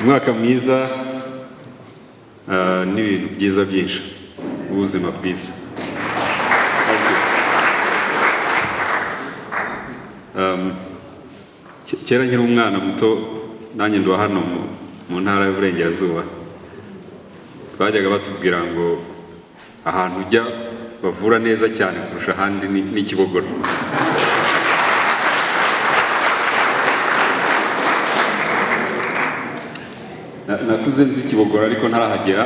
Umwaka mwiza n'ibintu byiza byinshi, ubuzima bwiza. Kera nkiri umwana muto nanjye ndwa hano mu ntara y'Uburengerazuba, twajyaga batubwira ngo ahantu ujya bavura neza cyane kurusha ahandi ni Kibogora. Nakuze nzi Kibogora ariko ntarahagera,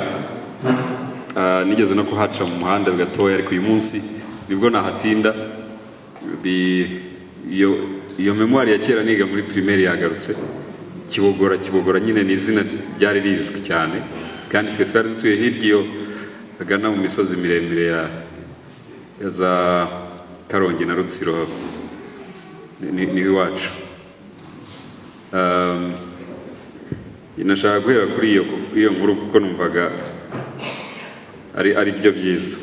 nigeze no kuhaca mu muhanda bigatoya, ariko uyu munsi nibwo nahatinda. Iyo memoire ya kera niga muri primaire yagarutse. Kibogora nyine ni izina ryari rizwi cyane, kandi twe twari dutuye hirya iyo agana mu misozi miremire ya za Karongi na Rutsiro ni iwacu. Nashaka guhera kuri iyo nkuru kuko numvaga ari byo byiza.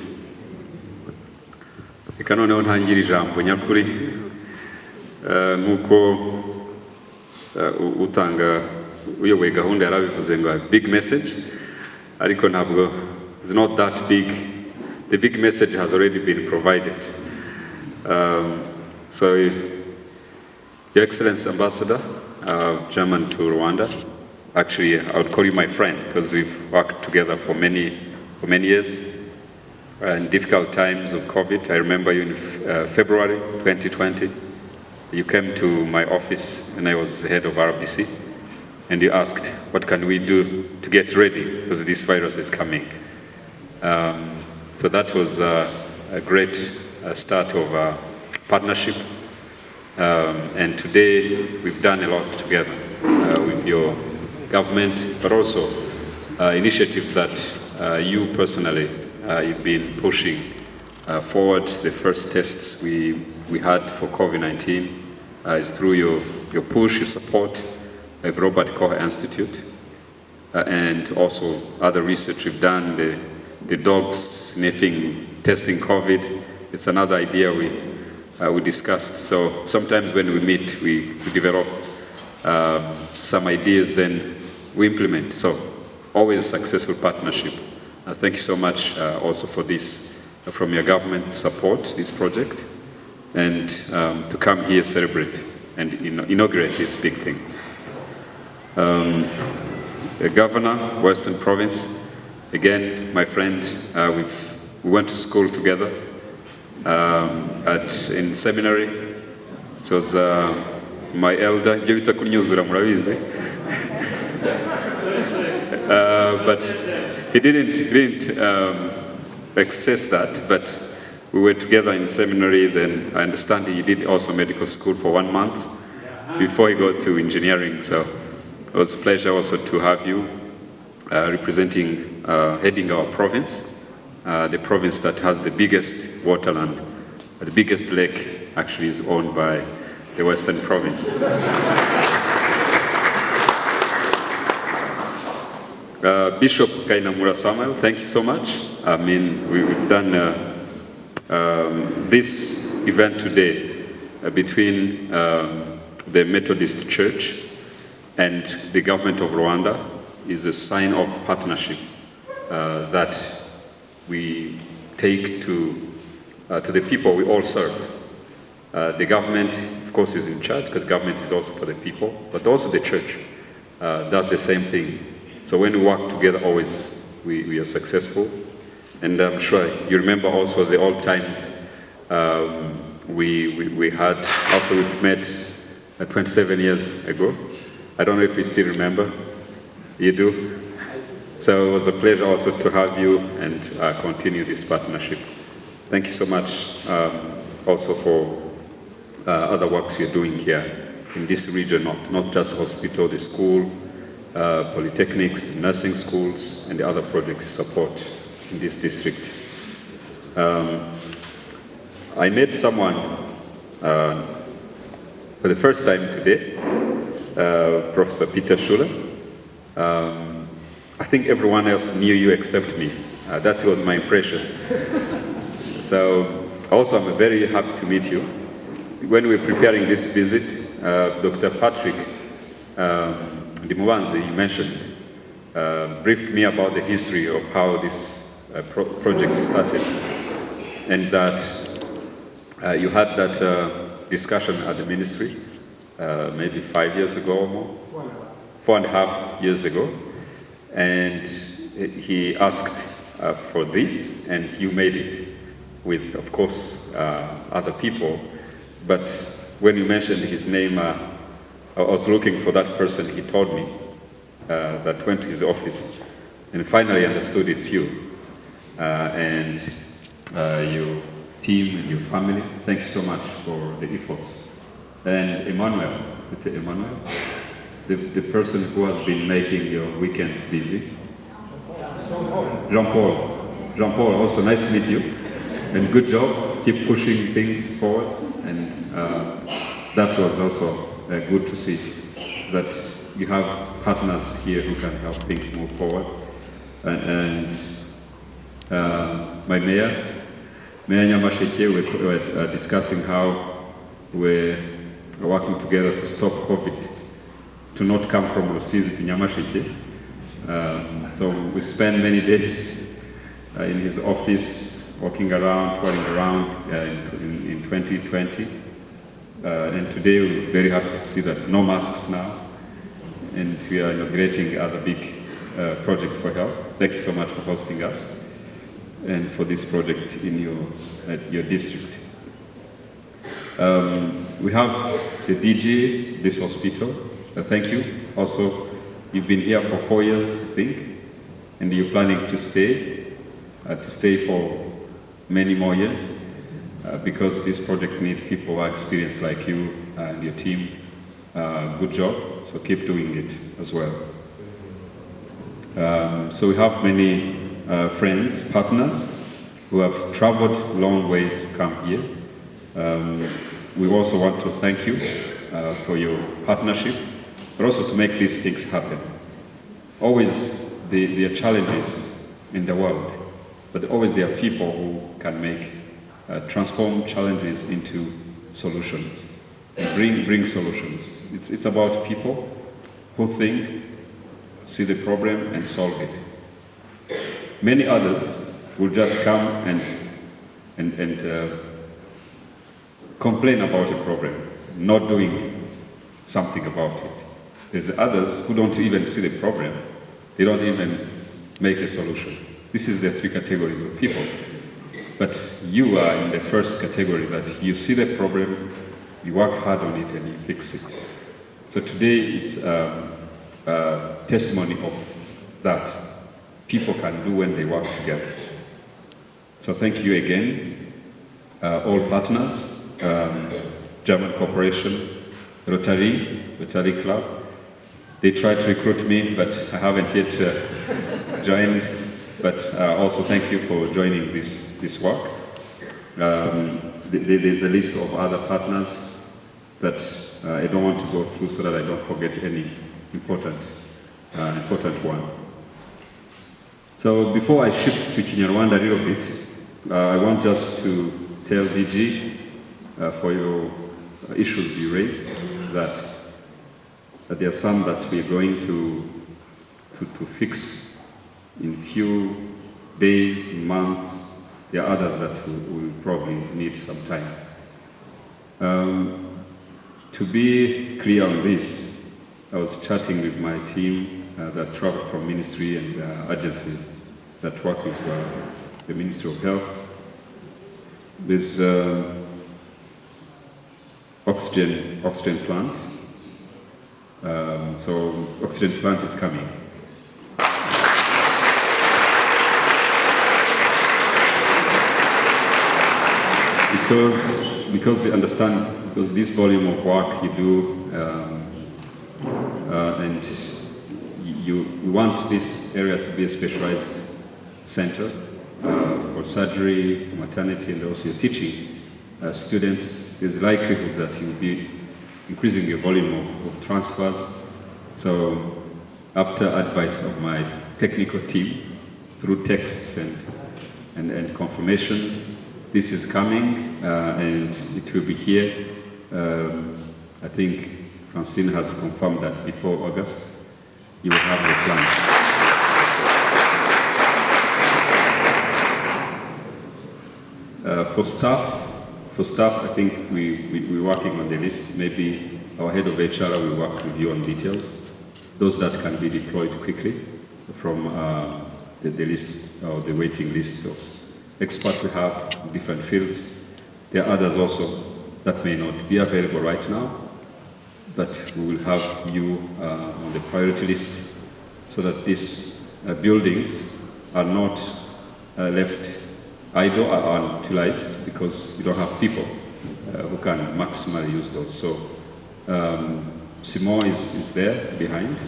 Reka noneho ntangira ijambo nyakuri nk'uko uyoboye gahunda yarabivuze ngo big message, ariko ntabwo it's not that big. The big message has already been provided. So Your Excellency Ambassador, Chairman to Rwanda, actually I would call you my friend because we've worked together for many years. In difficult times of COVID, I remember you in February 2020. You came to my office and I was the head of RBC, and you asked, what can we do to get ready because this virus is coming? So that was a great start of a partnership. And today we've done a lot together with your government, but also initiatives that you personally you've been pushing forward. The first tests we had for COVID-19 is through your push, your support of Robert Koch Institute, and also other research we've done, the dogs sniffing, testing COVID. It's another idea we discussed. So sometimes when we meet, we develop some ideas, then we implement. So always successful partnership. Thank you so much also for this, from your government support this project, and to come here, celebrate and inaugurate these big things. The Governor, Western Province, again, my friend, we went to school together in seminary. It was my elder, but he didn't access that, but we were together in seminary. Then I understand he did also medical school for 1 month before he got to engineering. So it was a pleasure also to have you representing, heading our province, the province that has the biggest waterland. The biggest lake actually is owned by the Western Province. Bishop Kainamura Samuel, thank you so much. I mean, we've done this event today between the Methodist Church and the government of Rwanda is a sign of partnership that we take to the people we all serve. The government, of course, is in charge because government is also for the people, but also the church does the same thing. So when we work together, always we are successful. And I'm sure you remember also the old times we had. Also, we've met 27 years ago. I don't know if you still remember. You do? So it was a pleasure also to have you and continue this partnership. Thank you so much also for other works you're doing here in this region, not just hospital, the school, polytechnics, nursing schools, and the other projects support in this district. I met someone for the first time today, Professor Peter Schuller. I think everyone else knew you except me. That was my impression. So also I'm very happy to meet you. when we were preparing this visit, Dr. Patrick Ndimubanzi, he mentioned, briefed me about the history of how this project started, and that you had that discussion at the ministry maybe 5 years ago or more, 4.5 years ago, and he asked for this, and you made it with, of course, other people. But when you mentioned his name, I was looking for that person. He told me that went to his office, and finally understood it's you and your team and your family. Thank you so much for the efforts. And Emmanuel, the person who has been making your weekends busy. Jean-Paul, also nice to meet you, and good job. Keep pushing things forward, and that was also good to see that you have partners here who can help things move forward. And my Mayor Nyamasheke, we're discussing how we're working together to stop COVID to not come from Rusizi to Nyamasheke. So we spend many days in his office, walking around, touring around in 2020. And today we're very happy to see that no masks now, and we are inaugurating other big project for health. Thank you so much for hosting us and for this project in your district. We have the DG, this hospital. Thank you. Also, you've been here for 4 years, I think, and you're planning to stay for many more years, because this project needs people who are experienced like you and your team. Good job, so keep doing it as well. So we have many friends, partners, who have traveled a long way to come here. We also want to thank you for your partnership, but also to make these things happen. Always there are challenges in the world, but always there are people who can transform challenges into solutions, bring solutions. It's about people who think, see the problem and solve it. Many others will just come and complain about a problem, not doing something about it. There's others who don't even see the problem, they don't even make a solution. This is the three categories of people. But you are in the first category, that you see the problem, you work hard on it, and you fix it. So today it's a testimony of that people can do when they work together. So thank you again, all partners, German Corporation, Rotary Club. They tried to recruit me, but I haven't yet joined. But also thank you for joining this work. There's a list of other partners that I don't want to go through so that I don't forget any important one. So before I shift to Kinyarwanda a little bit, I want just to tell DG for your issues you raised, that there are some that we are going to fix in few days, months. There are others that will probably need some time. To be clear on this, I was chatting with my team that travel from ministry and agencies that work with the Ministry of Health. There's oxygen plant. So oxygen plant is coming. Because you understand, because this volume of work you do, and you want this area to be a specialized center for surgery, maternity, and also your teaching students, there's likelihood that you'll be increasing your volume of transfers. So after advice of my technical team, through texts and confirmations, this is coming, and it will be here I think Francine has confirmed that before August, you will have the plan. For staff, I think we're working on the list. Maybe our head of HR will work with you on details. Those that can be deployed quickly from the list or the waiting list of experts we have in different fields. There are others also that may not be available right now, but we will have you on the priority list so that these buildings are not left idle or unutilized because we don't have people who can maximally use those. So Simon is there behind.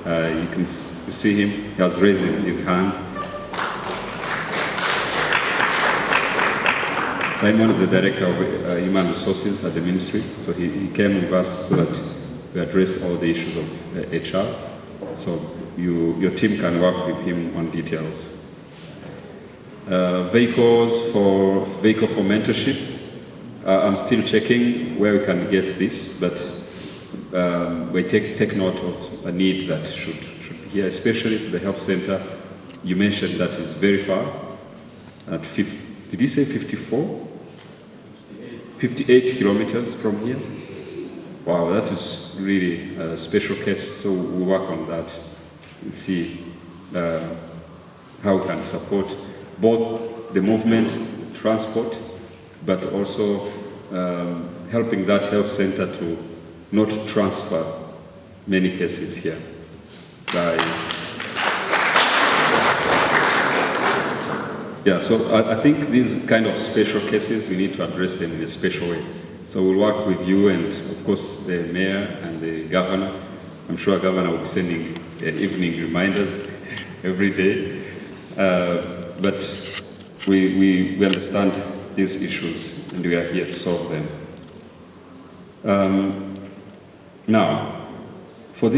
You can see him, he has raised his hand. Simon is the Director of Human Resources at the Ministry, so he came with us so that we address all the issues of HR. So your team can work with him on details. Vehicle for mentorship. I'm still checking where we can get this, but we take note of a need that should be here, especially to the health center. You mentioned that is very far. At did you say 54? 58 kilometers from here? Wow, that is really a special case, so we'll work on that and see how we can support both the movement, transport, but also helping that health center to not transfer many cases here. Yeah, so I think these kind of special cases, we need to address them in a special way. So we'll work with you and, of course, the mayor and the governor. I'm sure the governor will be sending evening reminders every day. But we understand these issues and we are here to solve them. Now,